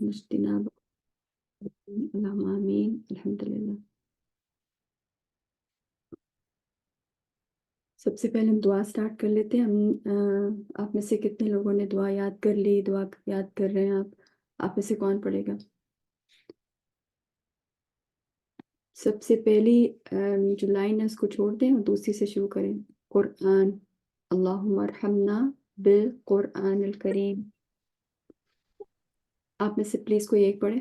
اجتناب اللہم آمین الحمدللہ۔ سب سے پہلے ہم دعا سٹارٹ کر لیتے ہیں۔ آپ میں سے کتنے لوگوں نے دعا یاد کر لی؟ دعا یاد کر رہے ہیں آپ میں سے کون پڑھے گا؟ سب سے پہلی جو لائن ہے اس کو چھوڑ دیں اور دوسری سے شروع کریں۔ قرآن، اللہم ارحمنا بالقرآن الکریم۔ آپ میں سے پلیز کوئی ایک پڑھے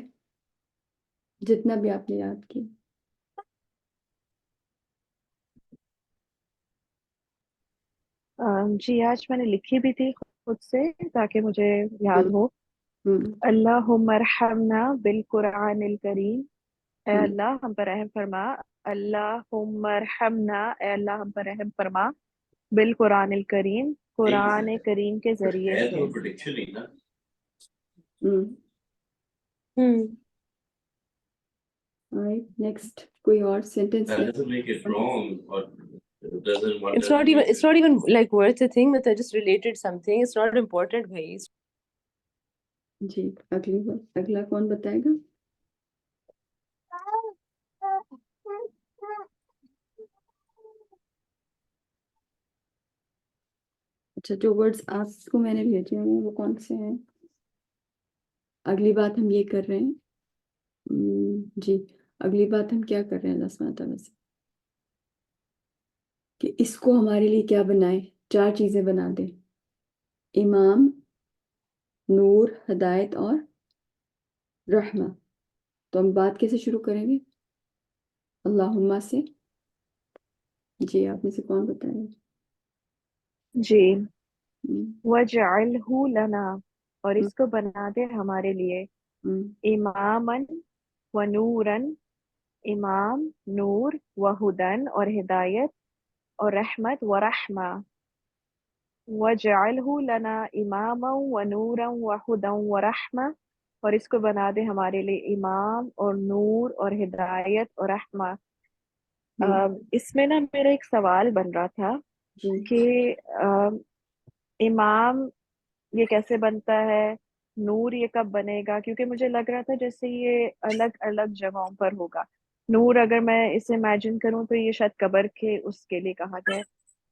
جتنا بھی آپ نے یاد کی۔ جی آج میں نے لکھی بھی تھی خود سے تاکہ مجھے یاد ہو۔ ہم اللہم ارحمنا بالقرآن الکریم، اے ہم اللہ ہم پر رحم فرما۔ اللہم ارحمنا، اے اللہ ہم پر رحم فرما، بالقرآن الکریم، قرآن کریم کے ذریعے سے۔ نیکسٹ کوئی اور سینٹینس ہے؟ It's not even like words a thing, but I just related something. It's not important, bhai. جی اگلا کون بتائے گا؟ اچھا، جو ورڈز آپ کو میں نے بھیجے ہیں وہ کون سے ہیں؟ اگلی بات ہم یہ کر رہے ہیں، جی اگلی بات ہم کیا کر رہے ہیں اللہ سبحانہ تعالیٰ سے کہ اس کو ہمارے لیے کیا بنائے؟ 4 چیزیں بنا دے: امام، نور، ہدایت اور رحمہ۔ تو ہم بات کیسے شروع کریں گے؟ اللہم سے۔ جی آپ میں سے کون بتائیں گے؟ جی، وَاجْعَلْهُ لَنَا، اور اس کو بنا دے ہمارے لیے، اماماً ونوراً، امام، نور، وہدن اور ہدایت، اور رحمت ورحمہ۔ وَاجْعَلْهُ لَنَا اماما ونورا وہدى ورحمہ، اور اس کو بنا دے ہمارے لیے امام اور نور اور ہدایت اور رحمہ۔ اس میں نا میرا ایک سوال بن رہا تھا کہ امام یہ کیسے بنتا ہے، نور یہ کب بنے گا؟ کیونکہ مجھے لگ رہا تھا جیسے یہ الگ الگ جگہوں پر ہوگا۔ نور اگر میں اسے امیجن کروں تو یہ شاید قبر کے اس کے لیے کہا جائے،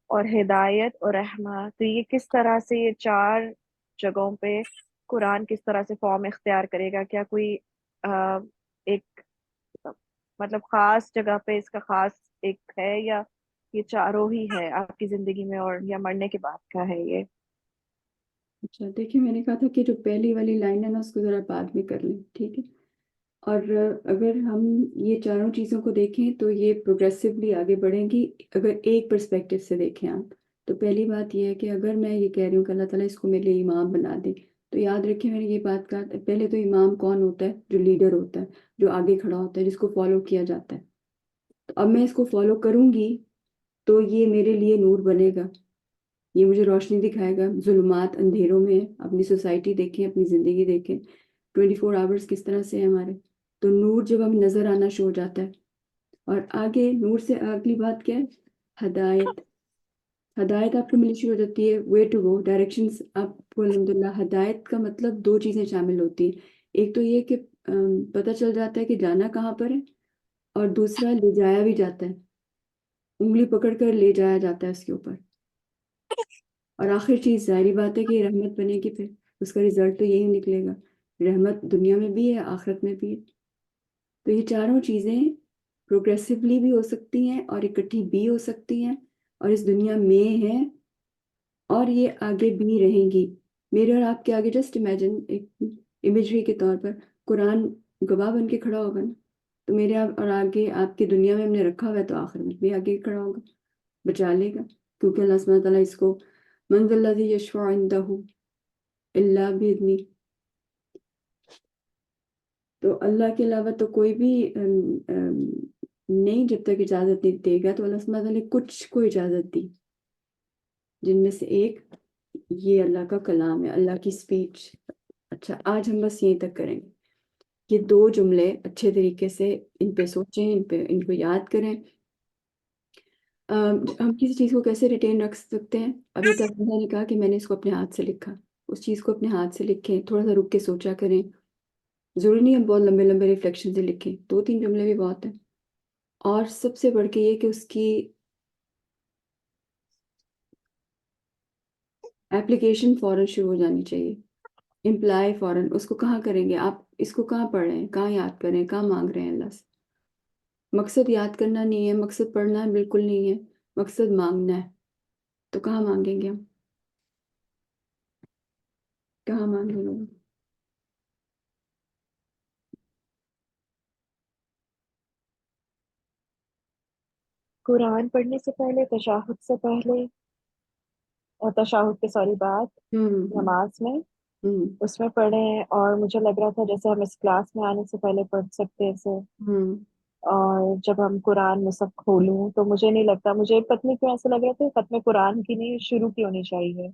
اور ہدایت اور رحمہ تو یہ کس طرح سے یہ 4 جگہوں پہ قرآن کس طرح سے فارم اختیار کرے گا؟ کیا کوئی ایک مطلب خاص جگہ پہ اس کا خاص ایک ہے، یا یہ 4 ہی ہے آپ کی زندگی میں اور یا مرنے کے بعد کا ہے یہ؟ اچھا دیکھیں، میں نے کہا تھا کہ جو پہلی والی لائن ہے نا اس کو ذرا بعد میں کر لیں، ٹھیک ہے؟ اور اگر ہم یہ 4 چیزوں کو دیکھیں تو یہ پروگریسولی آگے بڑھیں گی اگر ایک پرسپیکٹیو سے دیکھیں آپ۔ تو پہلی بات یہ ہے کہ اگر میں یہ کہہ رہی ہوں کہ اللہ تعالیٰ اس کو میرے لیے امام بنا دے، تو یاد رکھیں میں نے یہ بات کہا، پہلے تو امام کون ہوتا ہے؟ جو لیڈر ہوتا ہے، جو آگے کھڑا ہوتا ہے، جس کو فالو کیا جاتا ہے۔ تو اب میں اس کو فالو کروں گی تو یہ میرے لیے نور بنے گا، یہ مجھے روشنی دکھائے گا ظلمات اندھیروں میں۔ اپنی سوسائٹی دیکھیں، اپنی زندگی دیکھیں، 24 آورس کس طرح سے ہیں ہمارے۔ تو نور جب ہمیں نظر آنا شروع ہو جاتا ہے، اور آگے نور سے اگلی بات کیا ہے؟ ہدایت۔ ہدایت آپ کو ملنی شروع ہو جاتی ہے، وے ٹو گو، ڈائریکشنز آپ کو الحمدللہ۔ ہدایت کا مطلب 2 چیزیں شامل ہوتی ہیں، ایک تو یہ کہ پتہ چل جاتا ہے کہ جانا کہاں پر ہے، اور دوسرا لے جایا بھی جاتا ہے، انگلی پکڑ کر لے جایا جاتا ہے اس کے اوپر۔ اور آخر چیز ظاہری بات ہے کہ یہ رحمت بنے گی، پھر اس کا رزلٹ تو یہی نکلے گا، رحمت دنیا میں بھی ہے آخرت میں بھی ہے۔ تو یہ 4 چیزیں پروگریسولی بھی ہو سکتی ہیں اور اکٹھی بھی ہو سکتی ہیں، اور اس دنیا میں ہیں اور یہ آگے بھی رہیں گی۔ میرے اور آپ کے آگے جسٹ امیجن ایک امیجری کے طور پر قرآن گواہ بن کے کھڑا ہوگا نا، تو میرے اور آگے آپ کی دنیا میں ہم نے رکھا ہوا ہے، تو آخر میں بھی آگے کھڑا ہوگا، بچا لے گا، کیونکہ اللہ سبحانہ تعالیٰ اس کو من ذا الذی یشفع عندہ الا باذنہ، تو اللہ کے علاوہ تو کوئی بھی نہیں جب تک اجازت نہیں دے گا۔ تو اللہ سبحانہ تعالیٰ نے کچھ کو اجازت دی، جن میں سے ایک یہ اللہ کا کلام ہے، اللہ کی اسپیچ۔ اچھا آج ہم بس یہیں تک کریں گے، یہ 2 جملے اچھے طریقے سے ان پہ سوچیں، ان کو یاد کریں۔ ہم کسی چیز کو کیسے ریٹین رکھ سکتے ہیں؟ ابھی تک میں نے کہا کہ میں نے اس کو اپنے ہاتھ سے لکھا، اس چیز کو اپنے ہاتھ سے لکھیں، تھوڑا سا رک کے سوچا کریں، ضروری نہیں ہم بہت لمبے لمبے ریفلیکشن سے لکھیں، 2-3 جملے بھی بہت ہیں. اور سب سے بڑھ کے یہ کہ اس کی اپلیکیشن فوراً شروع ہو جانی چاہیے. امپلائی فوراً اس کو کہاں کریں گے آپ، اس کو کہاں پڑھ رہے ہیں، کہاں یاد کر رہے ہیں، کہاں مانگ رہے ہیں اللہ سے. مقصد یاد کرنا نہیں ہے، مقصد پڑھنا بالکل نہیں ہے، مقصد مانگنا ہے. تو کہاں مانگیں گے ہم، کہاں مانگیں گے؟ قرآن پڑھنے سے پہلے، تشہد سے پہلے، اور تشہد کے سوری بعد نماز میں، ہوں اس میں پڑھیں. اور مجھے لگ رہا تھا جیسے ہم اس کلاس میں آنے سے پہلے پڑھ سکتے ہیں اسے. ہوں اور جب ہم قرآن مصحف کھولوں تو مجھے نہیں لگتا، مجھے پتہ نہیں کیوں ایسا لگ رہا تھا ختم قرآن کی نہیں شروع کی ہونی چاہیے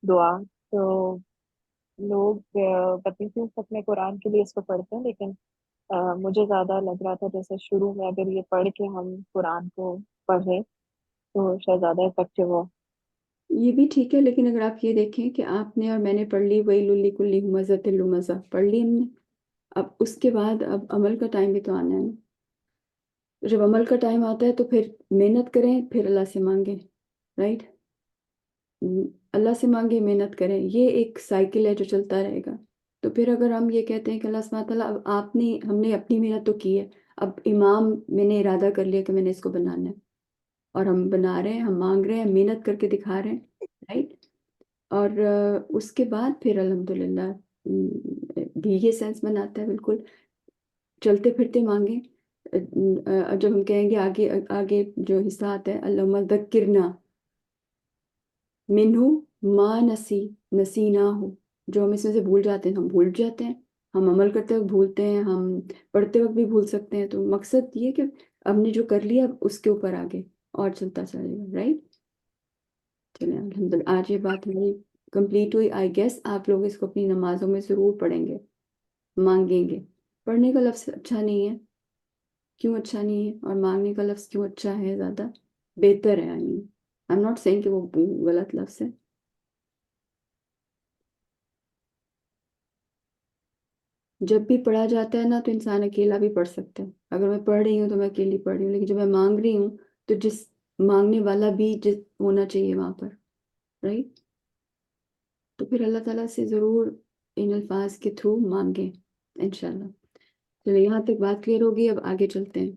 دعا. تو لوگ پتہ نہیں کیوں ختم قرآن کے لیے اس کو پڑھتے ہیں، لیکن مجھے زیادہ لگ رہا تھا جیسے شروع میں اگر یہ پڑھ کے ہم قرآن کو پڑھیں تو شاید زیادہ افیکٹو ہو. یہ بھی ٹھیک ہے، لیکن اگر آپ یہ دیکھیں کہ آپ نے اور میں نے پڑھ لی ویل لکل ہمزہ لمزہ پڑھ لی ہم نے، اب اس کے بعد اب عمل کا ٹائم بھی تو آنا ہے. جب عمل کا ٹائم آتا ہے تو پھر محنت کریں، پھر اللہ سے مانگیں، رائٹ. اللہ سے مانگیں، محنت کریں، یہ ایک سائیکل ہے جو چلتا رہے گا. تو پھر اگر ہم یہ کہتے ہیں کہ اللہ سبحانہ تعالیٰ اب آپ نے ہم نے اپنی محنت تو کی ہے، اب امام میں نے ارادہ کر لیا کہ میں نے اس کو بنانا ہے، اور ہم بنا رہے ہیں، ہم مانگ رہے ہیں، محنت کر کے دکھا رہے ہیں، رائٹ. اور اس کے بعد پھر الحمدللہ بھی یہ سینس بناتا ہے بالکل. چلتے پھرتے مانگیں. جب ہم کہیں گے آگے آگے جو حصہ آتا ہے اللہم ذکرنا منہ ما نسینا ہو، جو ہم اس میں سے بھول جاتے ہیں، ہم بھول جاتے ہیں، ہم عمل کرتے وقت بھولتے ہیں، ہم پڑھتے وقت بھی بھول سکتے ہیں. تو مقصد یہ کہ ہم نے جو کر لیا اس کے اوپر آگے اور چلتا چلے گا، رائٹ. چلیں الحمدللہ آج یہ بات ہماری کمپلیٹ ہوئی. آئی گیس آپ لوگ اس کو اپنی نمازوں میں ضرور پڑھیں گے، مانگیں گے. پڑھنے کا لفظ اچھا نہیں ہے، کیوں اچھا نہیں ہے، اور مانگنے کا لفظ کیوں اچھا ہے، زیادہ بہتر ہے. آئی ایم ناٹ سیئنگ کہ وہ غلط لفظ ہے. جب بھی پڑھا جاتا ہے نا تو انسان اکیلا بھی پڑھ سکتا ہے. اگر میں پڑھ رہی ہوں تو میں اکیلی پڑھ رہی ہوں، لیکن جب میں مانگ رہی ہوں تو جس مانگنے والا بھی ہونا چاہیے وہاں پر، رائٹ. تو پھر اللہ تعالیٰ سے ضرور ان الفاظ کے تھرو مانگیں انشاءاللہ. چلو یہاں تک بات کلیئر ہوگی، اب آگے چلتے ہیں.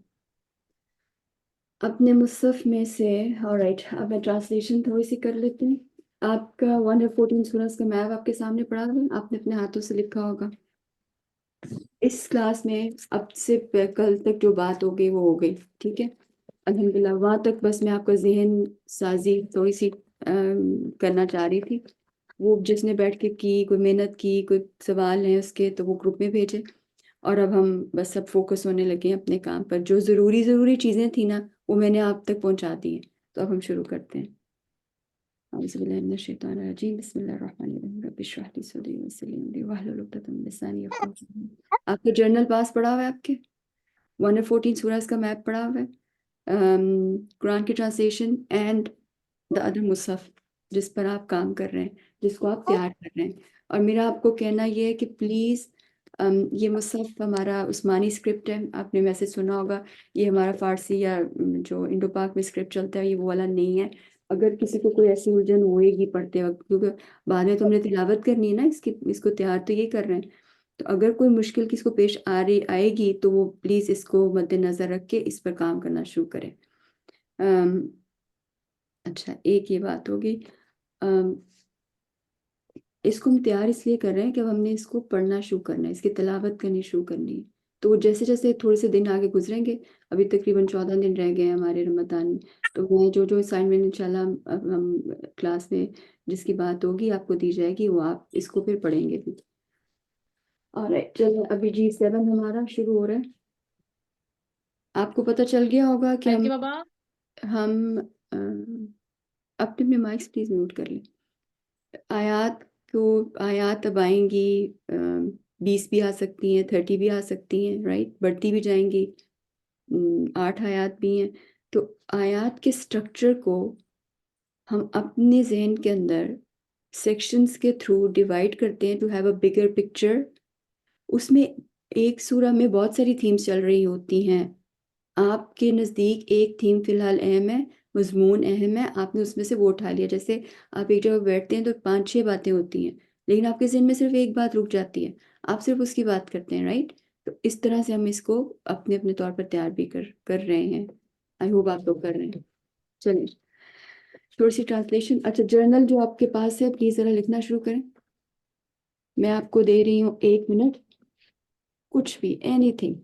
اپنے مصحف میں سے رائٹ اب میں ٹرانسلیشن تھوڑی سی کر لیتی ہوں. آپ کا 114 سورج کا میپ آپ کے سامنے پڑا ہے، آپ نے اپنے ہاتھوں سے لکھا ہوگا. اس کلاس میں اب سے کل تک جو بات ہو گئی وہ ہو گئی، ٹھیک ہے الحمدللہ. وہاں تک بس میں آپ کا ذہن سازی تھوڑی سی کرنا چاہ رہی تھی. وہ جس نے بیٹھ کے کی، کوئی محنت کی، کوئی سوال ہیں اس کے تو وہ گروپ میں بھیجے. اور اب ہم بس سب فوکس ہونے لگے ہیں اپنے کام پر. جو ضروری چیزیں تھیں نا وہ میں نے آپ تک پہنچا دی ہیں. تو اب ہم شروع کرتے ہیں. اعوذ باللہ من الشیطان الرجیم، بسم اللہ الرحمن الرحیم، رب اشرح لی صدری ویسر لی امری واحلل عقدۃ من لسانی یفقہوا قولی. آپ کا جرنل پاس پڑا ہوا ہے، آپ کے 114 سورج کا میپ پڑا ہوا ہے، قرآن کی ٹرانسلیشن اینڈ دا ادر مصحف جس پر آپ کام کر رہے ہیں، جس کو آپ تیار کر رہے ہیں. اور میرا آپ کو کہنا یہ ہے کہ پلیز یہ مصحف ہمارا عثمانی اسکرپٹ ہے، آپ نے میسج سنا ہوگا. یہ ہمارا فارسی یا جو انڈو پاک میں اسکرپٹ چلتا ہے یہ وہ والا نہیں ہے. اگر کسی کو کوئی ایسی الجھن ہوئے گی پڑھتے وقت، کیونکہ بعد میں تو ہم نے تلاوت کرنی ہے نا اس کو تیار تو یہ کر رہے ہیں. تو اگر کوئی مشکل کس کو پیش آئے گی تو وہ پلیز اس کو مد نظر رکھ کے اس پر کام کرنا شروع کریں. اچھا ایک یہ بات ہوگی، اس کو ہم تیار اس لیے کر رہے ہیں کہ اب ہم نے اس کو پڑھنا شروع کرنا ہے، اس کی تلاوت کرنی شروع کرنی ہے. تو جیسے جیسے تھوڑے سے دن آگے گزریں گے، ابھی تقریباً 14 دن رہ گئے ہیں ہمارے رمضان میں، تو میں جو اسائنمنٹ انشاءاللہ ہم کلاس میں جس کی بات ہوگی آپ کو دی جائے گی، وہ آپ اس کو پھر پڑھیں گے بھی. اور چلو ابھی G7 ہمارا شروع ہو رہا ہے. آپ کو پتہ چل گیا ہوگا کہ ہم اپنے مائکس پلیز میوٹ کر لیں. آیات اب آئیں گی 20 بھی آ سکتی ہیں، 30 بھی آ سکتی ہیں، رائٹ، بڑھتی بھی جائیں گی. 8 آیات بھی ہیں. تو آیات کے سٹرکچر کو ہم اپنے ذہن کے اندر سیکشنز کے تھرو ڈیوائڈ کرتے ہیں to have a bigger picture. اس میں ایک سورہ میں بہت ساری تھیمز چل رہی ہوتی ہیں. آپ کے نزدیک ایک تھیم فی الحال اہم ہے, مضمون اہم ہے, آپ نے اس میں سے وہ اٹھا لیا. جیسے آپ ایک جگہ بیٹھتے ہیں تو 5-6 باتیں ہوتی ہیں, لیکن آپ کے ذہن میں صرف ایک بات رک جاتی ہے, آپ صرف اس کی بات کرتے ہیں, رائٹ؟ تو اس طرح سے ہم اس کو اپنے اپنے طور پر تیار بھی کر رہے ہیں. آئی ہوپ آپ لوگ کر رہے ہیں. چلیے تھوڑی سی ٹرانسلیشن. اچھا, جرنل جو آپ کے پاس ہے پلیز ذرا لکھنا شروع کریں. میں آپ کو دے رہی ہوں 1 منٹ, کچھ بھی, اینی تھنگ.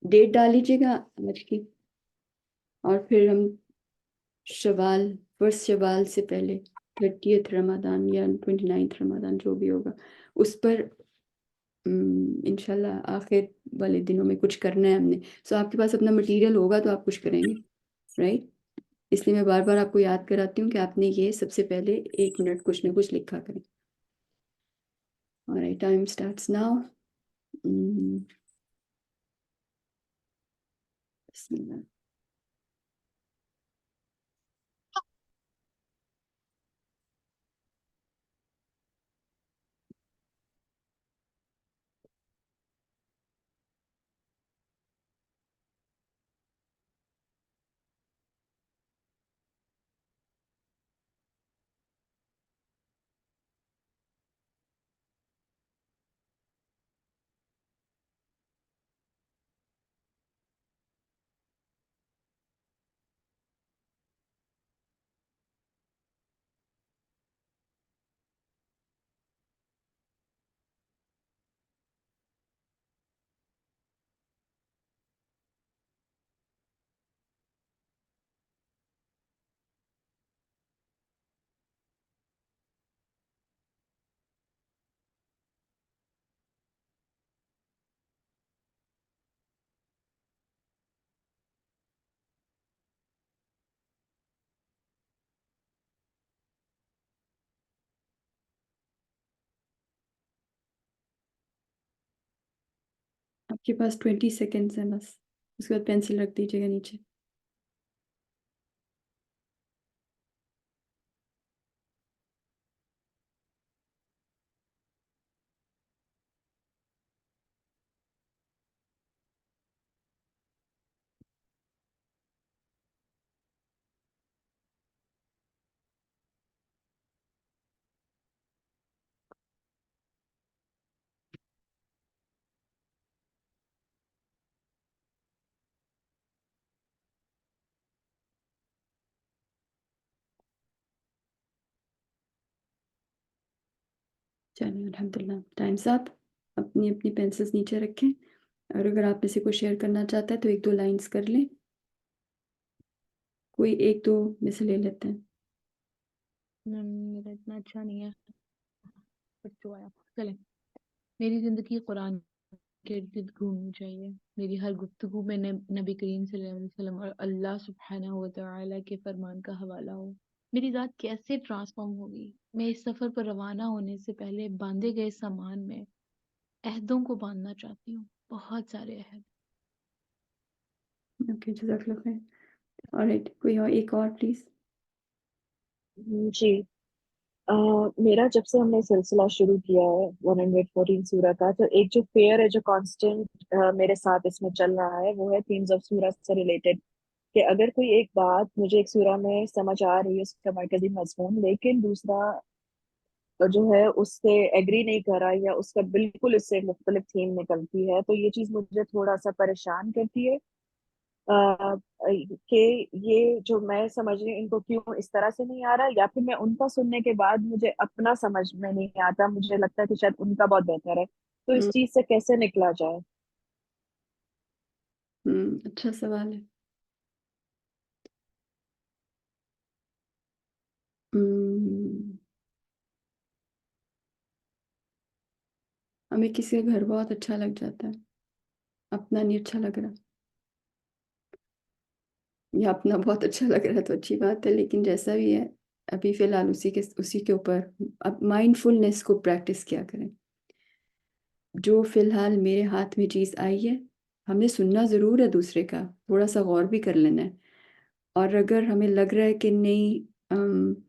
ڈیٹ ڈال لیجیے گا آج کی, اور پھر ہم شوال, فرسٹ شوال سے پہلے 30th رمضان یا 29th رمضان جو بھی ہوگا اس پر انشاءاللہ آخر والے دنوں میں کچھ کرنا ہے ہم نے. سو آپ کے پاس اپنا مٹیریل ہوگا تو آپ کچھ کریں گے, رائٹ؟ اس لیے میں بار بار آپ کو یاد کراتی ہوں کہ آپ نے یہ سب سے پہلے 1 منٹ کچھ نہ کچھ لکھا کریں. Alright, time starts now. بسم اللہ. آپ کے پاس 20 سیکنڈز ہیں بس, اس کے بعد پینسل رکھ دیجیے گا نیچے. چلیے الحمدللہ, ٹائمز اپ. اپنی اپنی پینسلز نیچے رکھیں, اور اگر آپ میں سے کوئی شیئر کرنا چاہتا ہے تو 1-2 لائنز کر لیں. کوئی 1-2 میں سے لے لیتے ہیں. میرا اتنا اچھا نہیں ہے پر جو آیا چلے. میری زندگی قرآن کے ارد گرد گھومنی چاہیے. میری ہر گفتگو میں نبی کریم صلی اللہ علیہ وسلم اور اللہ سبحانہ و تعالی کے فرمان کا حوالہ ہو. میری ذات کیسے ٹرانسفارم ہوگی؟ میں اس سفر پر روانہ ہونے سے پہلے باندھے گئے سامان میں عہدوں کو باندھنا چاہتی ہوں, بہت سارے عہد. اوکے, جزاک اللہ خیر. آلرائٹ, کوئی اور, ایک اور پلیز. جی. میرا جب سے ہم نے سلسلہ شروع کیا ہے 114 سورہ کا, تو ایک جو فیئر ہے جو کانسٹنٹ میرے ساتھ اس میں چل رہا ہے وہ ہے تھیمز آف سورہ سے ریلیٹڈ, کہ اگر کوئی ایک بات مجھے ایک سورہ میں سمجھ آ رہی ہے اس کا مرکزی مضمون, لیکن دوسرا جو ہے اس سے ایگری نہیں کر رہا یا اس کا بالکل اس سے مختلف تھیم نکلتی ہے, تو یہ چیز مجھے تھوڑا سا پریشان کرتی ہے کہ یہ جو میں سمجھ رہی ہوں ان کو کیوں اس طرح سے نہیں آ رہا, یا پھر میں ان کا سننے کے بعد مجھے اپنا سمجھ میں نہیں آتا, مجھے لگتا ہے کہ شاید ان کا بہت بہتر ہے. تو اس چیز سے کیسے نکلا جائے؟ اچھا سوال ہے. ہمیں کسی کا گھر بہت اچھا لگ جاتا ہے, اپنا نہیں اچھا لگ رہا, یا اپنا بہت اچھا لگ رہا ہے تو اچھی بات ہے, لیکن جیسا بھی ہے ابھی فی الحال اسی کے اوپر اب مائنڈ فلنس کو پریکٹس کیا کریں. جو فی الحال میرے ہاتھ میں چیز آئی ہے, ہم نے سننا ضرور ہے دوسرے کا, تھوڑا سا غور بھی کر لینا ہے. اور اگر ہمیں لگ رہا ہے کہ نہیں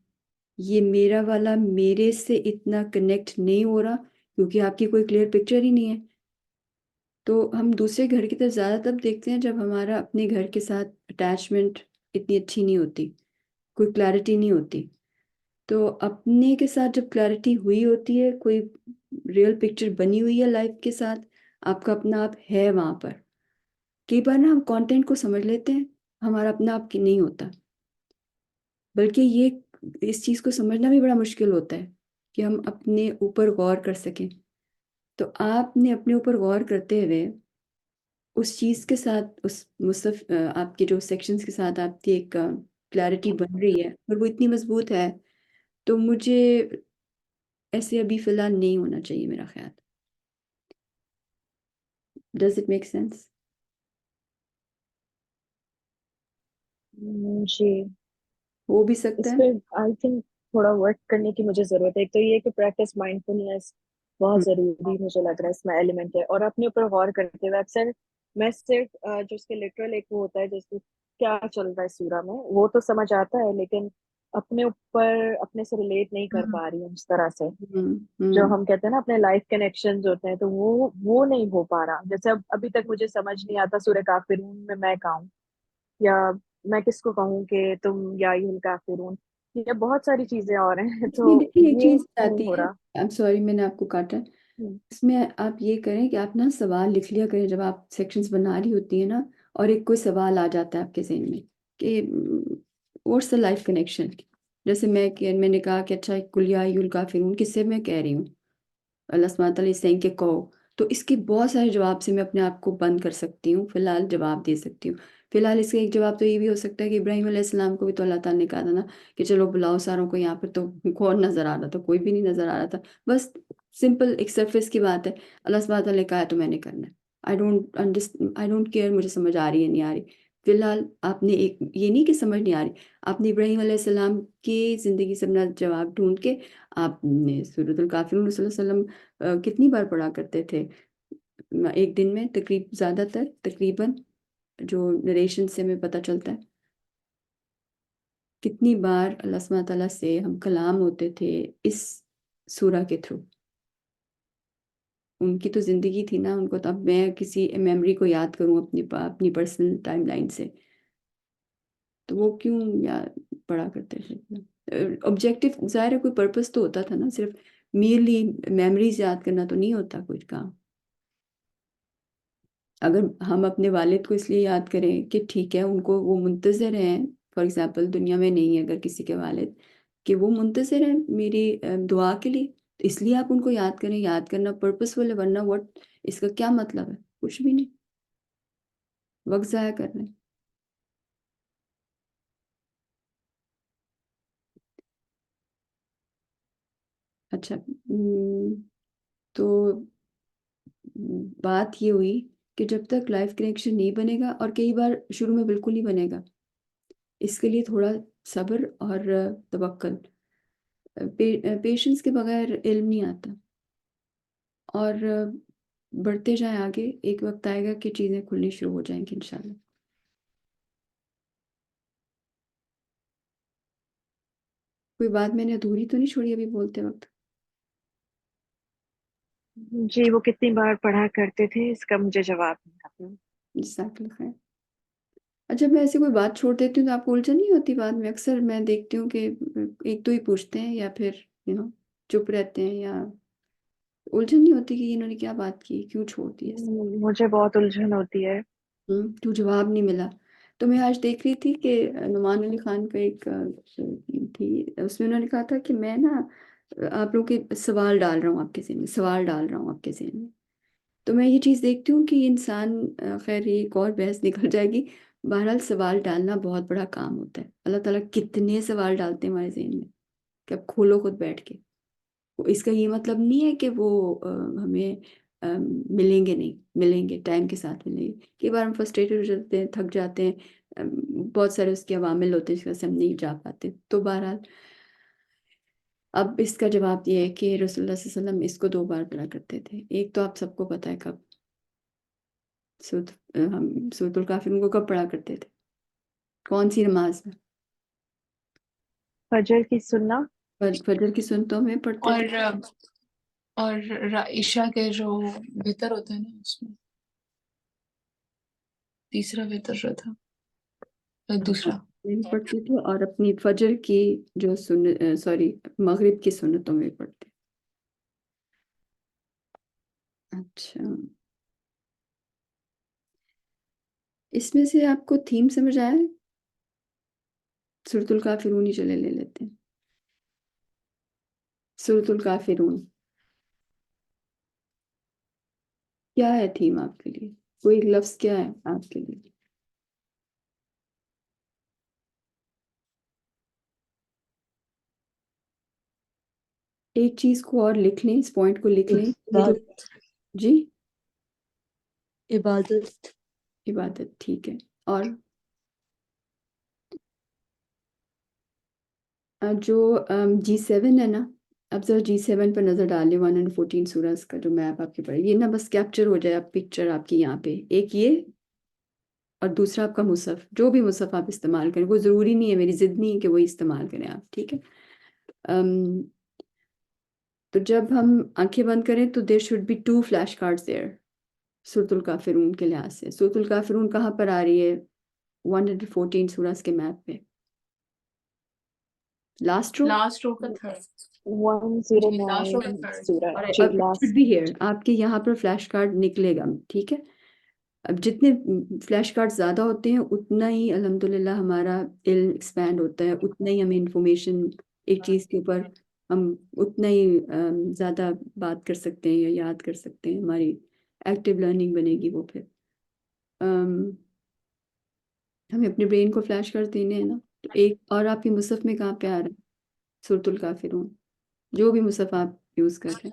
یہ میرا والا میرے سے اتنا کنیکٹ نہیں ہو رہا کیونکہ آپ کی کوئی کلیئر پکچر ہی نہیں ہے. تو ہم دوسرے گھر کی طرف زیادہ تب دیکھتے ہیں جب ہمارا اپنے گھر کے ساتھ اٹیچمنٹ اتنی اچھی نہیں ہوتی, کوئی کلیئرٹی نہیں ہوتی. تو اپنے کے ساتھ جب کلیئرٹی ہوئی ہوتی ہے, کوئی ریئل پکچر بنی ہوئی ہے لائف کے ساتھ, آپ کا اپنا آپ ہے وہاں پر. کئی بار نا ہم کانٹینٹ کو سمجھ لیتے ہیں, ہمارا اپنا آپ کی نہیں ہوتا, بلکہ یہ اس چیز کو سمجھنا بھی بڑا مشکل ہوتا ہے کہ ہم اپنے اوپر غور کر سکیں. تو آپ نے اپنے اوپر غور کرتے ہوئے اس چیز کے ساتھ, اس مصحف آپ کے جو سیکشنز کے ساتھ آپ کی ایک کلیئرٹی بن رہی ہے اور وہ اتنی مضبوط ہے, تو مجھے ایسے ابھی فی الحال نہیں ہونا چاہیے میرا خیال. Does it make sense? جی ہو بھی سکتا اس ہے. پہ آئی تھنک تھوڑا ورک کرنے کی مجھے ضرورت ہے. ایک تو یہ کہ پریکٹس مائنڈفولنس بہت ضروری مجھے لگ رہا ہے اس میں ایلیمنٹ ہے. اور اپنے اوپر غور کرتے ہوئے اکثر میں صرف جو اس کے لٹرل ایک وہ ہوتا ہے جیسے کیا چل رہا ہے سورہ میں وہ تو سمجھ آتا ہے, لیکن اپنے اوپر اپنے سے ریلیٹ نہیں کر پا رہی ہوں اس طرح سے. جو ہم کہتے ہیں نا اپنے لائف کنیکشنز ہوتے ہیں, تو وہ نہیں ہو پا رہا. جیسے ابھی تک مجھے سمجھ نہیں آتا سورہ کافرون میں کہوں یا میں کس کو کہوں کہ تم یا ایھا الکافرون, یا بہت ساری چیزیں اور ہیں. اس تو میں دیکھیں ایک یہ چیز نہیں آتی ہو ہے, رہا. I'm sorry میں نے آپ کو کاٹا. اس میں آپ یہ کریں کہ آپ نا سوال لکھ لیا کریں جب آپ سیکشنز بنا رہی ہوتی ہیں نا, اور ایک کوئی سوال آ جاتا ہے آپ کے ذہن میں کہ واٹس دا لائف کنیکشن. جیسے میں نے کہا کہ اچھا قل یا ایھا الکافرون کس سے میں کہہ رہی ہوں, اللہ سبحانہ تعالیٰ سے کہ کہو. تو اس کے بہت سارے جواب سے میں اپنے آپ کو بند کر سکتی ہوں, فی الحال جواب دے سکتی ہوں. فی الحال اس کا ایک جواب تو یہ بھی ہو سکتا ہے کہ ابراہیم علیہ السلام کو بھی تو اللہ تعالیٰ نے کہا تھا نا کہ چلو بلاؤ ساروں کو یہاں پر, تو کون نظر آ رہا تھا؟ کوئی بھی نہیں نظر آ رہا تھا. بس سمپل ایک سرفیس کی بات ہے. اللہ سبحانہ تعالیٰ نے کہا ہے تو میں نے کرنا ہے. آئی ڈونٹ کیئر مجھے سمجھ آ رہی ہے نہیں آ رہی. فی الحال آپ نے ایک یہ نہیں کہ سمجھ نہیں آ رہی, آپ نے ابراہیم علیہ السلام کی زندگی سے اپنا جواب ڈھونڈ کے آپ نے سورۃ الکافرون صلی اللہ علیہ وسلم کتنی بار پڑھا کرتے تھے ایک دن میں؟ زیادہ تر تقریباً جو نریشن سے ہمیں پتہ چلتا ہے, کتنی بار اللہ سبحانہ تعالیٰ سے ہم کلام ہوتے تھے اس سورہ کے تھرو. ان کی تو زندگی تھی نا, ان کو تو اب میں کسی میموری کو یاد کروں اپنی پرسنل ٹائم لائن سے, تو وہ کیوں پڑھا کرتے تھے؟ آبجیکٹیو ظاہر ہے کوئی پرپس تو ہوتا تھا نا, صرف میرلی میموریز یاد کرنا تو نہیں ہوتا کچھ کام. اگر ہم اپنے والد کو اس لیے یاد کریں کہ ٹھیک ہے ان کو وہ منتظر ہیں, فار ایگزامپل دنیا میں نہیں ہے اگر کسی کے والد, کہ وہ منتظر ہیں میری دعا کے لیے, تو اس لیے آپ ان کو یاد کریں. یاد کرنا پرپسفل ہے, ورنہ وٹ اس کا کیا مطلب ہے؟ کچھ بھی نہیں, وقت ضائع کر رہے ہیں. اچھا تو بات یہ ہوئی کہ جب تک لائف کنیکشن نہیں بنے گا, اور کئی بار شروع میں بالکل نہیں بنے گا, اس کے لیے تھوڑا صبر اور توکل. پیشنس کے بغیر علم نہیں آتا, اور بڑھتے جائیں آگے, ایک وقت آئے گا کہ چیزیں کھلنی شروع ہو جائیں گی انشاءاللہ. کوئی بات میں نے ادھوری تو نہیں چھوڑی ابھی بولتے وقت؟ جی وہ کتنی بار پڑھا کرتے تھے اس کا مجھے جواب نہیں آتا. جزاک اللہ خیر. اچھا میں ایسے کوئی بات چھوڑ دیتی ہوں تو آپ کو الجھن نہیں ہوتی بعد میں؟ اکثر میں دیکھتی ہوں کہ ایک دو ہی پوچھتے ہیں یا پھر چپ رہتے ہیں, یا الجھن نہیں ہوتی کہ انہوں نے کیا بات کی, کیوں چھوڑ دی ایسے؟ مجھے بہت الجھن ہوتی ہے. کیوں جواب نہیں ملا؟ تو میں آج دیکھ رہی تھی کہ نعمان علی خان کا ایک تھی, اس میں انہوں نے کہا تھا کہ میں نا آپ لوگ کے سوال ڈال رہا ہوں آپ کے ذہن میں, سوال ڈال رہا ہوں آپ کے ذہن میں. تو میں یہ چیز دیکھتی ہوں کہ انسان, خیر یہ ایک اور بحث نکل جائے گی, بہرحال سوال ڈالنا بہت بڑا کام ہوتا ہے. اللہ تعالیٰ کتنے سوال ڈالتے ہیں ہمارے ذہن میں کہ اب کھولو خود بیٹھ کے. اس کا یہ مطلب نہیں ہے کہ وہ ہمیں ملیں گے نہیں, ملیں گے, ٹائم کے ساتھ ملیں گے. کئی بار ہم فرسٹریٹڈ ہو جاتے ہیں, تھک جاتے ہیں, بہت سارے اس کے عوامل ہوتے ہیں جس وجہ سے ہم نہیں جا پاتے. تو بہرحال اب اس کا جواب یہ ہے کہ رسول اللہ صلی اللہ علیہ وسلم اس کو 2 بار پڑھا کرتے تھے. ایک تو آپ سب کو پتہ ہے کب, ہم سورۃ الکافرون کو کب پڑھا کرتے تھے؟ کون سی نماز میں؟ فجر کی سننا فجر کی سنتوں میں پڑھتے تھے؟ اور عشاء کے جو وتر ہوتا ہے نا اس میں تیسرا وتر جو تھا دوسرا نہیں پڑھتے تھے، اور اپنی فجر کی جو مغرب کی سنتوں میں پڑھتے. اچھا، اس میں سے آپ کو تھیم سمجھ آیا؟ سورۃ الکافرون ہی چلے لے لیتے ہیں. سورۃ الکافرون کیا ہے تھیم آپ کے لیے؟ کوئی لفظ کیا ہے آپ کے لیے؟ ایک چیز کو اور لکھ لیں، اس پوائنٹ کو لکھ لیں. یہ جو جی عبادت. عبادت، ٹھیک ہے. اور جو G7 ہے نا، اب ذرا G7 پر نظر ڈال لیں. 114 سورج کا جو میپ آپ کے پڑے، یہ نا بس کیپچر ہو جائے آپ پکچر آپ کی یہاں پہ. ایک یہ، اور دوسرا آپ کا مصحف، جو بھی مصحف آپ استعمال کریں. وہ ضروری نہیں ہے، میری ضد نہیں ہے کہ وہی استعمال کریں آپ، ٹھیک ہے. تو جب ہم آنکھیں بند کریں تو there should be 2 flash cards there. سورۃ الکافرون کے لحاظ سے سورۃ الکافرون کہاں پر آ رہی ہے 114 سورج کے میپ پہ؟ Last row. لاسٹ رو کا تھرڈ. 109 سورہ اور جی اب لاسٹ. بھی ہیئر آپ کے یہاں پر فلیش کارڈ نکلے گا، ٹھیک ہے. اب جتنے فلیش کارڈ زیادہ ہوتے ہیں اتنا ہی الحمدللہ ہمارا علم ایکسپینڈ ہوتا ہے، اتنا ہی ہمیں انفارمیشن ایک چیز کے اوپر ہم اتنا ہی زیادہ بات کر سکتے ہیں یا یاد کر سکتے ہیں. ہماری ایکٹیو لرننگ بنے گی وہ. پھر ہمیں اپنے برین کو فلیش کارڈ دینے ہیں نا. تو ایک اور آپ کے مصحف میں کہاں پہ آ رہا ہے سورۃ الکافرون، جو بھی مصحف آپ یوز کر رہے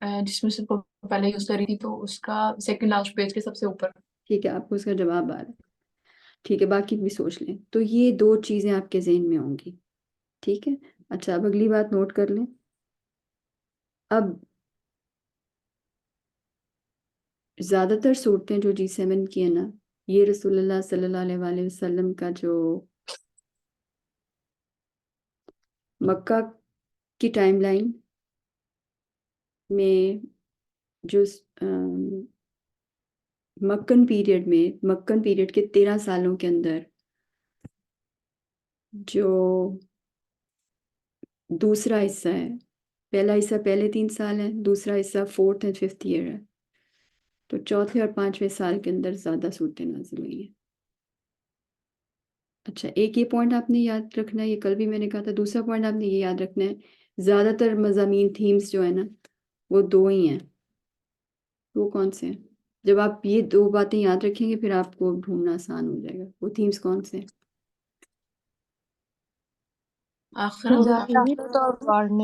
ہیں. جس میں سے پہلے یوز کری تھی تو اس کا سیکنڈ لاسٹ پیج کے سب سے اوپر. ٹھیک ہے، آپ کو اس کا جواب آ رہا ہے، ٹھیک ہے. باقی بھی سوچ لیں. تو یہ 2 چیزیں آپ کے ذہن میں ہوں گی، ٹھیک ہے. اچھا، اب اگلی بات نوٹ کر لیں. اب زیادہ تر صورتیں جو G7 کی ہیں نا، یہ رسول اللہ صلی اللہ علیہ وآلہ وسلم کا جو مکہ کی ٹائم لائن میں جو مکن پیریڈ کے 13 سالوں کے اندر جو دوسرا حصہ ہے، پہلا حصہ پہلے 3 سال ہے، دوسرا حصہ 4th and 5th ایئر ہے. تو چوتھے اور 5ویں سال کے اندر زیادہ صورتیں نازل ہوئی ہیں. اچھا، ایک یہ پوائنٹ آپ نے یاد رکھنا ہے، یہ کل بھی میں نے کہا تھا. دوسرا پوائنٹ آپ نے یہ یاد رکھنا ہے، زیادہ تر مضامین تھیمز جو ہے نا وہ 2 ہی ہیں. وہ کون سے ہیں؟ جب آپ یہ 2 باتیں یاد رکھیں گے پھر آپ کو ڈھونڈنا آسان ہو جائے گا. وہ تھیمز کون سے ہیں؟ آخرت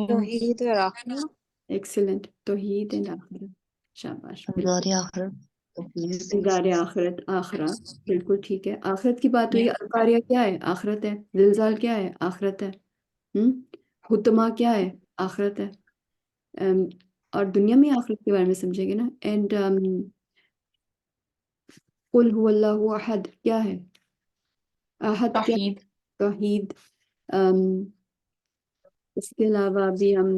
توحید اور آخرت. ایکسلنٹ. توحید اینڈ آخرت، شاباش. انذار آخرت. انذار آخرت، آخرت، بالکل ٹھیک ہے. آخرت کی بات ہوئی. القاریہ کیا ہے؟ آخرت ہے. زلزال کیا ہے؟ آخرت ہے. حطمہ کیا ہے؟ آخرت ہے. اور دنیا میں آخرت کے بارے میں سمجھیں گے نا. اینڈ قل هو اللہ احد کیا ہے؟ احد کیا ہے؟ توحید. توحید. اس کے علاوہ بھی ہم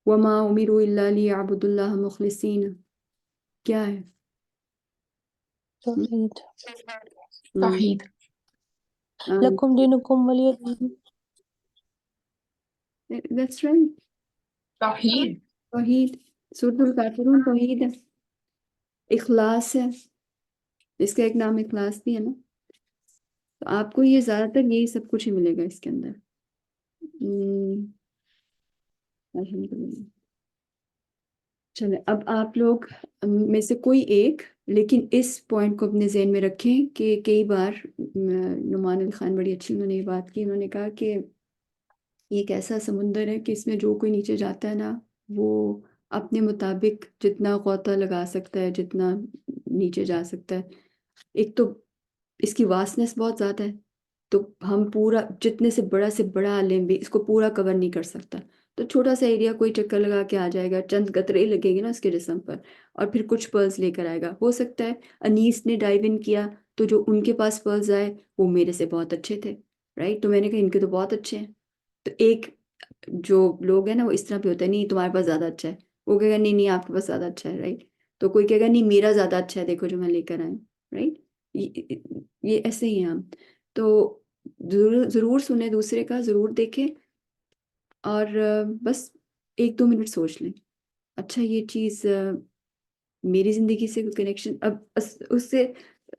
وما امروا الا ليعبدوا الله مخلصین کیا ہے؟ توحید. توحید. لکم دینکم ولی دین. That's right. توحید. توحید. سورۃ الکافرون توحید ہے، اخلاص ہے. اس کا ایک نام اخلاص بھی ہے نا. تو آپ کو یہ زیادہ تر یہی سب کچھ ہی ملے گا اس کے اندر. الحمدللہ. چلیں، اب آپ لوگ میں سے کوئی ایک لیکن اس پوائنٹ کو اپنے ذہن میں رکھیں کہ کئی بار نعمان علی خان بڑی اچھی انہوں نے یہ بات کی. انہوں نے کہا کہ یہ ایک ایسا سمندر ہے کہ اس میں جو کوئی نیچے جاتا ہے نا وہ اپنے مطابق جتنا غوطہ لگا سکتا ہے، جتنا نیچے جا سکتا ہے. ایک تو اس کی واسٹنس بہت زیادہ ہے، تو ہم پورا جتنے سے بڑا عالم بھی اس کو پورا کور نہیں کر سکتا. تو چھوٹا سا ایریا کوئی چکر لگا کے آ جائے گا, چند قطرے لگیں گے نا اس کے جسم پر, اور پھر کچھ پرلز لے کر آئے گا. ہو سکتا ہے انیس نے ڈائیو ان کیا تو جو ان کے پاس پرلز آئے وہ میرے سے بہت اچھے تھے, رائٹ. تو میں نے کہا ان کے تو بہت اچھے ہیں. تو ایک جو لوگ ہیں نا وہ اس طرح پہ ہوتا ہے, نہیں تمہارے پاس زیادہ اچھا ہے, وہ کہے گا نہیں نہیں آپ کے پاس زیادہ اچھا ہے, رائٹ. تو کوئی کہے گا نہیں میرا زیادہ اچھا ہے, دیکھو جو میں لے کر آئے, رائٹ. یہ ایسے ہی ہیں ہم. تو ضرور سنیں دوسرے کا, ضرور دیکھیں, اور بس 1-2 منٹ سوچ لیں, اچھا یہ چیز میری زندگی سے کوئی کنیکشن, اب اس سے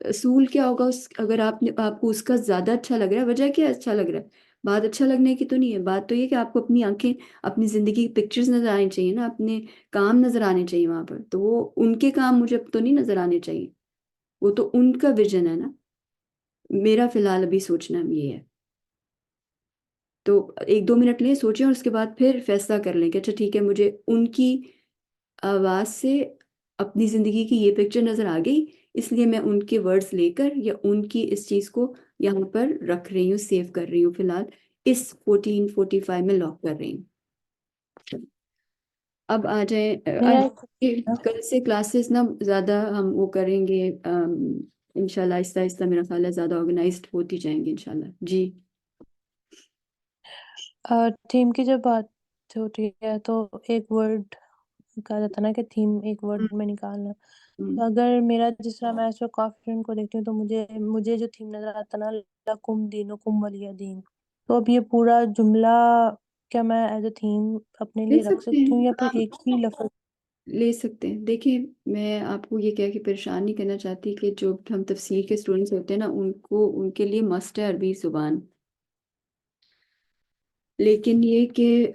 اصول کیا ہوگا, اگر آپ کو اس کا زیادہ اچھا لگ رہا ہے, وجہ کیا اچھا لگ رہا ہے, بات اچھا لگنے کی تو نہیں ہے, بات تو یہ کہ آپ کو اپنی آنکھیں اپنی زندگی کی پکچرز نظر آنی چاہیے نا, اپنے کام نظر آنے چاہیے وہاں پر. تو وہ ان کے کام مجھے اب تو نہیں نظر آنے چاہیے, وہ تو ان کا ویژن ہے نا, میرا فی الحال ابھی سوچنا یہ ہے. تو 1-2 منٹ لیں, سوچیں, اور اس کے بعد پھر فیصلہ کر لیں کہ اچھا ٹھیک ہے, مجھے ان کی آواز سے اپنی زندگی کی یہ پکچر نظر آ گئی, اس لیے میں ان کے ورڈز لے کر یا ان کی اس چیز کو یہاں پر رکھ رہی ہوں, سیو کر رہی ہوں, فی الحال اس 1445 میں لاک کر رہی ہوں. اب آ جائیں, کل سے کلاسز نا زیادہ ہم وہ کریں گے انشاءاللہ, آہستہ آہستہ میرا خیال ہے زیادہ آرگنائزڈ ہوتی جائیں گے انشاءاللہ. جی تھیم کی جب بات ہوتی ہے تو ایک ورڈ کہا جاتا ہے نا کہ تھیم ایک ورڈ میں نکالنا. تو اگر میرا جس طرح میں اس وقت کافی کو دیکھتی ہوں تو مجھے جو تھیم نظر آتا نا, لکم دینکم ولی دین, تو اب یہ پورا جملہ کیا میں ایز اے تھیم اپنے لے لیے رکھ سکتے سکتی ہوں ہیں, یا پھر آپ ایک ہی لفظ؟ لے سکتے ہیں. دیکھیں میں آپ کو یہ کہہ کے پریشان نہیں کرنا چاہتی کہ جو ہم تفسیر کے اسٹوڈنٹس ہوتے ہیں نا, ان کے لیے مست ہے عربی زبان, لیکن یہ کہ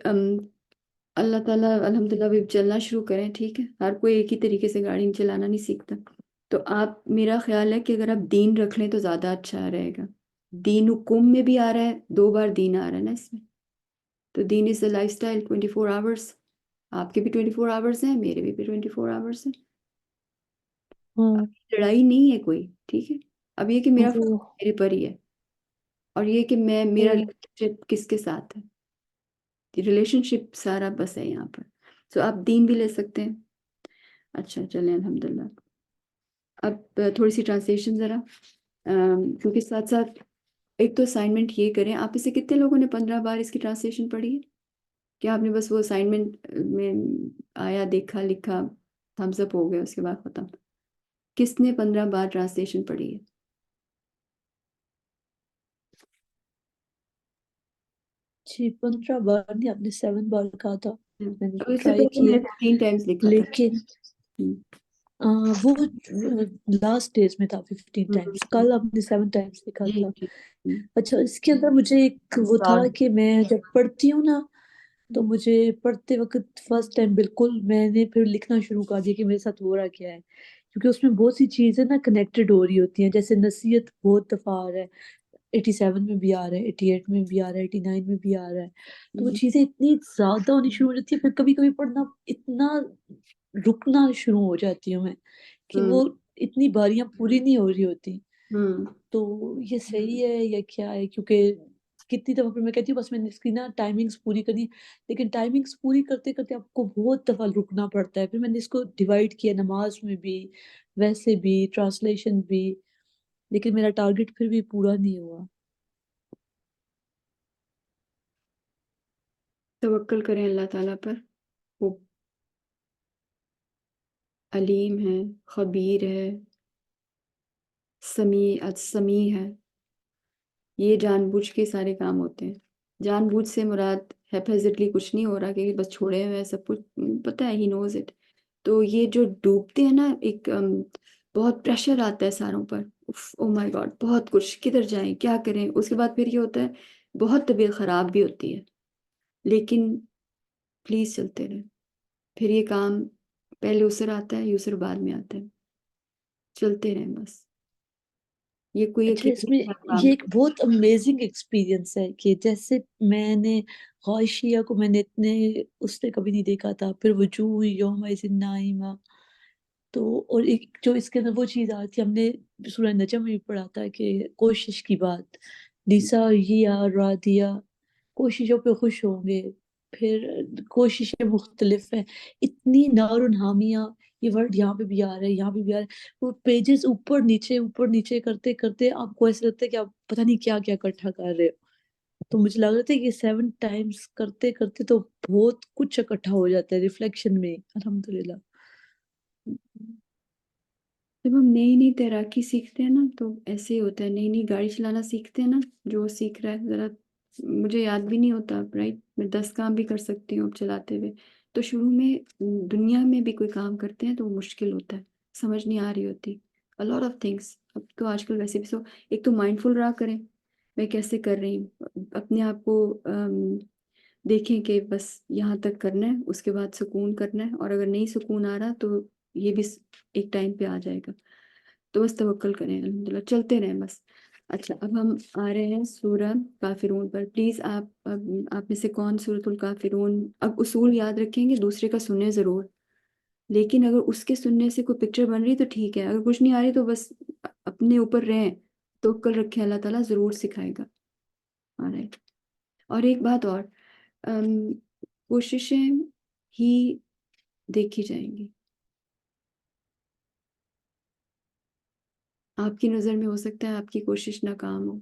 اللہ تعالیٰ الحمدللہ بھی چلنا شروع کریں, ٹھیک ہے, ہر کوئی ایک ہی طریقے سے گاڑی چلانا نہیں سیکھتا. تو میرا خیال ہے کہ اگر آپ دین رکھ لیں تو زیادہ اچھا رہے گا. دین حکم میں بھی آ رہا ہے, 2 بار دین آ رہا ہے نا اس میں. تو دین از اے لائف اسٹائل 24 آورس, آپ کے بھی 24 آورس ہیں, میرے بھی 24 آورس ہیں. لڑائی نہیں ہے کوئی, ٹھیک ہے. اب یہ کہ میرا جی میرے پر ہی ہے, اور یہ کہ میرا ریلیشن کس کے ساتھ ہے, ریلیشن شپ سارا بس ہے یہاں پر. سو آپ دین بھی لے سکتے ہیں. اچھا چلیں الحمدللہ. اب تھوڑی سی ٹرانسلیشن ذرا, کیونکہ ساتھ ساتھ ایک تو اسائنمنٹ یہ کریں. آپ میں سے کتنے لوگوں نے 15 بار اس کی ٹرانسلیشن پڑھی ہے؟ کیا آپ نے بس وہ اسائنمنٹ میں آیا, دیکھا, لکھا, تھمز اپ ہو گیا, اس کے بعد ختم؟ کس نے 15 بار ٹرانسلیشن پڑھی ہے؟ جی 15 بار نہیں, آپ نے 7 بار کہا تھا, میں نے اور اس سے ٹرائی پہلے کیا, میں نے 15 ٹائمز لکھا تھا. لیکن وہ لاسٹ ڈیز میں تھا 15 ٹائمز, کل آپ نے 7 ٹائمز لکھا جی تھا. جی. اچھا, اس کے اندر مجھے ایک وہ تھا کہ میں جب پڑھتی ہوں نا تو مجھے پڑھتے وقت فرسٹ ٹائم بالکل میں نے پھر لکھنا شروع کر دیا کہ میرے ساتھ ہو رہا کیا ہے, کیونکہ اس میں بہت سی چیزیں نا کنیکٹڈ ہو رہی ہوتی ہیں. جیسے نصیحت بہت دفعہ آ رہا ہے, 87 میں بھی آ رہا ہے, 88 میں بھی آ رہا ہے, 89 میں بھی آ رہا ہے. تو وہ چیزیں اتنی زیادہ ہونی شروع ہو جاتی ہے, پھر کبھی کبھی پڑھنا اتنا رکنا شروع ہو جاتی ہوں میں کہ وہ اتنی باریاں پوری نہیں ہو رہی ہوتی. تو یہ صحیح ہے یا کیا ہے؟ کیونکہ کتنی دفعہ پھر میں کہتی ہوں بس میں نے اس کی نا ٹائمنگز پوری کرنی, لیکن ٹائمنگز پوری کرتے کرتے آپ کو بہت دفعہ رکنا پڑتا ہے. پھر میں نے اس کو ڈیوائڈ کیا, نماز میں بھی, ویسے بھی, ٹرانسلیشن بھی, لیکن میرا ٹارگٹ پھر بھی پورا نہیں ہوا. توکل کریں اللہ تعالیٰ پر, وہ علیم ہے, خبیر ہے, سمیع ہے. یہ جان بوجھ کے سارے کام ہوتے ہیں. جان بوجھ سے مراد ہیپیزٹلی کچھ نہیں ہو رہا کہ بس چھوڑے ہوئے سب کچھ, پتہ ہے ہی نوز اٹ. تو یہ جو ڈوبتے ہیں نا, ایک بہت پریشر آتا ہے ساروں پر, او مائی گاڈ بہت کچھ, کدھر جائیں, کیا کریں. اس کے بعد پھر یہ ہوتا ہے بہت طبیعت خراب بھی ہوتی ہے, لیکن پلیز چلتے رہیں. پھر یہ کام پہلے اسر آتا ہے, یسر بعد میں آتا ہے. چلتے رہیں بس. یہ کوئی اچھا, اس میں کام یہ ایک بہت امیزنگ ایکسپیرینس ہے کہ جیسے میں نے غاشیہ کو میں نے اتنے اس نے کبھی نہیں دیکھا تھا. پھر وجوہ یومئذ ناعمہ, تو اور ایک جو اس کے اندر وہ چیز آتی ہے, ہم نے سورہ نجم میں بھی پڑھا تھا کہ کوشش کی بات, نساء راضیہ, کوششوں پہ خوش ہوں گے. پھر کوششیں مختلف ہیں، اتنی نار و حامیہ، یہ ورڈ یہاں پہ بھی آ رہا ہے، یہاں پہ بھی آ رہا ہے، وہ پیجز اوپر نیچے کرتے کرتے آپ کو ایسا لگتا ہے کہ آپ پتہ نہیں کیا کیا اکٹھا کر رہے ہو. تو مجھے لگ رہا تھا کہ 7 ٹائمز کرتے کرتے تو بہت کچھ اکٹھا ہو جاتا ہے ریفلیکشن میں. الحمدللہ. جب ہم نئی نئی تیراکی سیکھتے ہیں نا تو ایسے ہی ہوتا ہے، نئی نئی گاڑی چلانا سیکھتے ہیں نا، جو سیکھ رہا ہے ذرا، مجھے یاد بھی نہیں ہوتا رائٹ، میں 10 کام بھی کر سکتی ہوں اب چلاتے ہوئے. تو شروع میں دنیا میں بھی کوئی کام کرتے ہیں تو وہ مشکل ہوتا ہے، سمجھ نہیں آ رہی ہوتی a lot of things. اب تو آج کل ویسے بھی ایک تو مائنڈفل رہا کریں، میں کیسے کر رہی ہوں، اپنے آپ کو دیکھیں کہ بس یہاں تک کرنا ہے، اس کے بعد سکون کرنا ہے، اور اگر نہیں سکون آ رہا تو یہ بھی ایک ٹائم پہ آ جائے گا. تو بس توکل کریں، الحمدللہ چلتے رہیں بس. اچھا، اب ہم آ رہے ہیں سورہ کافرون پر. پلیز آپ میں سے کون سورۃ الکافرون، اب اصول یاد رکھیں گے، دوسرے کا سنیں ضرور، لیکن اگر اس کے سننے سے کوئی پکچر بن رہی تو ٹھیک ہے، اگر کچھ نہیں آ رہی تو بس اپنے اوپر رہیں، توکل رکھیں، اللہ تعالیٰ ضرور سکھائے گا. آلرائٹ. اور ایک بات اور، کوششیں ہی دیکھی جائیں گی. آپ کی نظر میں ہو سکتا ہے آپ کی کوشش ناکام ہو.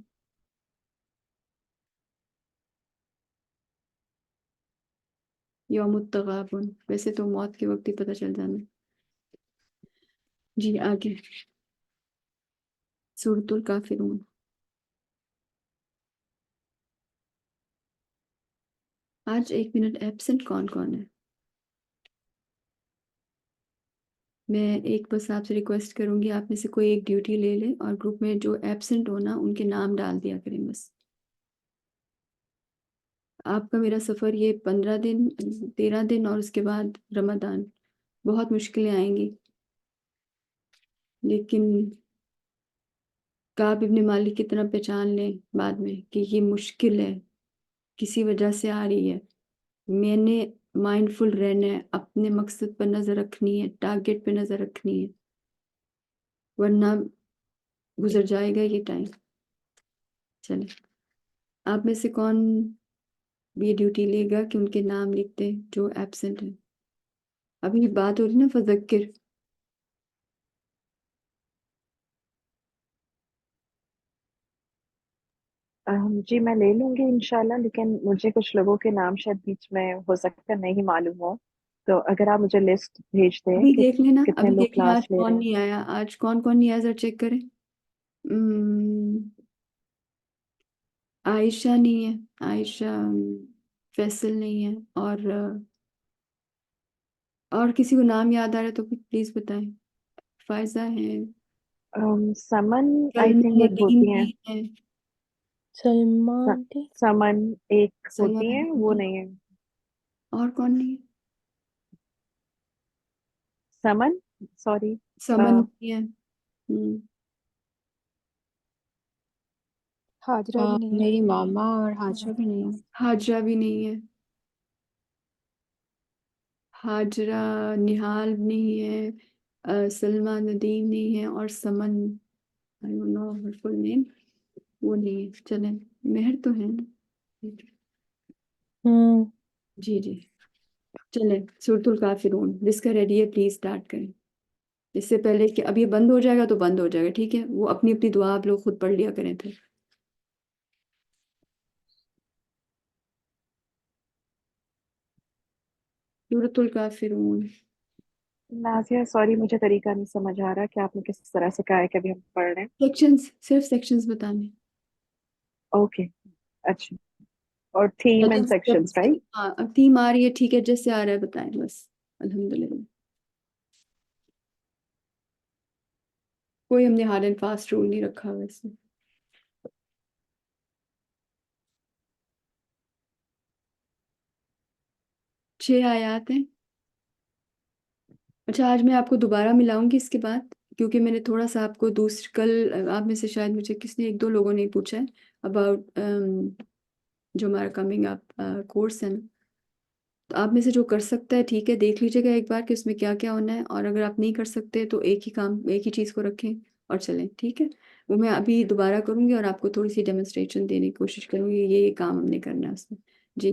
یوم التغابن، ویسے تو موت کے وقت ہی پتہ چل جانا. جی آگے، سورۃ الکافرون. آج 1 منٹ ایبسنٹ کون کون ہے؟ میں ایک بس آپ سے ریکویسٹ کروں گی، آپ میں سے کوئی ایک ڈیوٹی لے لے اور گروپ میں جو ایبسنٹ ہونا ان کے نام ڈال دیا کریں بس. آپ کا میرا سفر یہ 15 دن 13 دن اور اس کے بعد رمضان، بہت مشکلیں آئیں گی، لیکن کعب ابن مالک کی طرح پہچان لیں بعد میں کہ یہ مشکل ہے، کسی وجہ سے آ رہی ہے، میں نے مائنڈ فل رہنا ہے، اپنے مقصد پر نظر رکھنی ہے، ٹارگیٹ پہ نظر رکھنی ہے، ورنہ گزر جائے گا یہ ٹائم. چلیں، آپ میں سے کون یہ ڈیوٹی لے گا کہ ان کے نام لکھ دیں جو ایبسنٹ ہیں؟ ابھی یہ بات ہو رہی نا فذکر. جی میں لے لوں گی انشاءاللہ، لیکن مجھے کچھ لوگوں کے نام شاید بیچ میں ہو سکتا ہے نہیں معلوم ہو، تو اگر آپ مجھے لسٹ بھیج دیں ابھی کہ دیکھ لینا، کتنے ابھی لوگ دیکھ لیں آج کلاس لے رہے کون ہیں. نہیں آیا، آج کون کون نہیں آیا ذرا چیک کریں. عائشہ نہیں ہے، عائشہ، فیصل نہیں ہے، اور کسی کو نام یاد آ رہا ہے تو پلیز بتائیں. فائزہ ہے، سمن آئی سلمہ تھنک ایک ندیم ہوتی ہیں، نہیں ہے، سلمان تھی. سمن ایک سلمہ ہوتی ہیں، ندیم وہ نہیں، نہیں ہے. اور کون نہیں ہے؟ سمن، سوری. سمن نہیں ہے. حاجرہ بھی نہیں ہے. میری ماما اور حاجرہ بھی نہیں ہے. حاجرہ بھی نہیں ہے، حاجرہ، نہال نہیں ہے، سلمہ ندیم نہیں ہے، اور سمن I don't know her full name، وہ نہیں ہے. چلیں، مہر تو ہے نا. جی جی، چلیں سورۃ الکافرون، جس کا ریڈی ہے پلیز سٹارٹ کریں. اس سے پہلے کہ اب یہ بند ہو جائے گا تو بند ہو جائے گا، ٹھیک ہے؟ وہ اپنی اپنی دعا آپ لوگ خود پڑھ لیا کریں پھر. سورۃ الکافرون. نازیہ سوری، مجھے طریقہ نہیں سمجھ آ رہا کہ آپ نے کس طرح سے کہا ہے کہ ابھی ہم پڑھ رہے ہیں. سیکشنز، صرف سیکشنز بتانے. اوکے، اچھا. اور تھیم اینڈ سیکشنز، رائٹ؟ ہاں، اب تھیم آ رہی ہے، ٹھیک ہے، جیسے آ رہا ہے بتائیں بس. الحمدللہ، کوئی ہم نے ہارڈ اینڈ فاسٹ رول نہیں رکھا ویسے. چھ آیات ہیں. اچھا، آج میں آپ کو دوبارہ ملاؤں گی اس کے بعد، کیونکہ میں نے تھوڑا سا آپ کو کل آپ میں سے شاید مجھے کس نے 1-2 لوگوں نے پوچھا ہے اباؤٹ جو ہمارا کمنگ اپ کورس ہے نا، تو آپ میں سے جو کر سکتا ہے ٹھیک ہے، دیکھ لیجیے گا ایک بار کہ اس میں کیا کیا ہونا ہے، اور اگر آپ نہیں کر سکتے تو ایک ہی چیز کو رکھیں اور چلیں، ٹھیک ہے؟ وہ میں ابھی دوبارہ کروں گی اور آپ کو تھوڑی سی ڈیمونسٹریشن دینے کی کوشش کروں گی، یہ کام ہم نے کرنا ہے اس میں. جی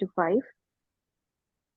to 5